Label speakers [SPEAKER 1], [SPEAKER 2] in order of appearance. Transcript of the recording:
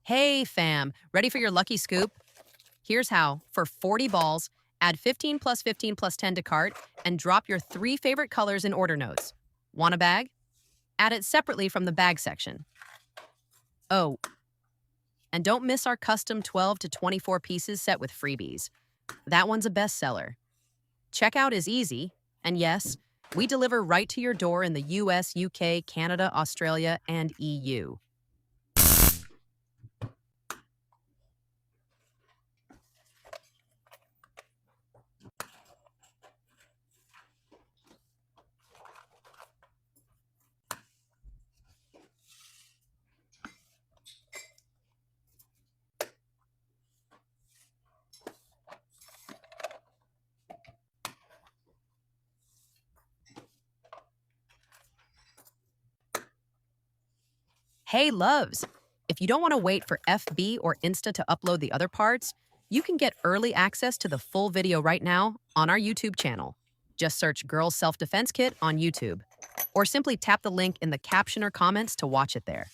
[SPEAKER 1] Hey fam, ready for your lucky scoop? Here's how. For 40 balls, add 15 plus 15 plus 10 to cart and drop your three favorite colors in order notes. Want a bag? Add it separately from the bag section. Oh, and don't miss our custom 12 to 24 pieces set with freebies. That one's a bestseller. Checkout is easy, and yes, we deliver right to your door in the US, UK, Canada, Australia, and EU. Hey, loves! If you don't want to wait for FB or Insta to upload the other parts, you can get early access to the full video right now on our YouTube channel. Just search Girls Self Defense Kit on YouTube, or simply tap the link in the caption or comments to watch it there.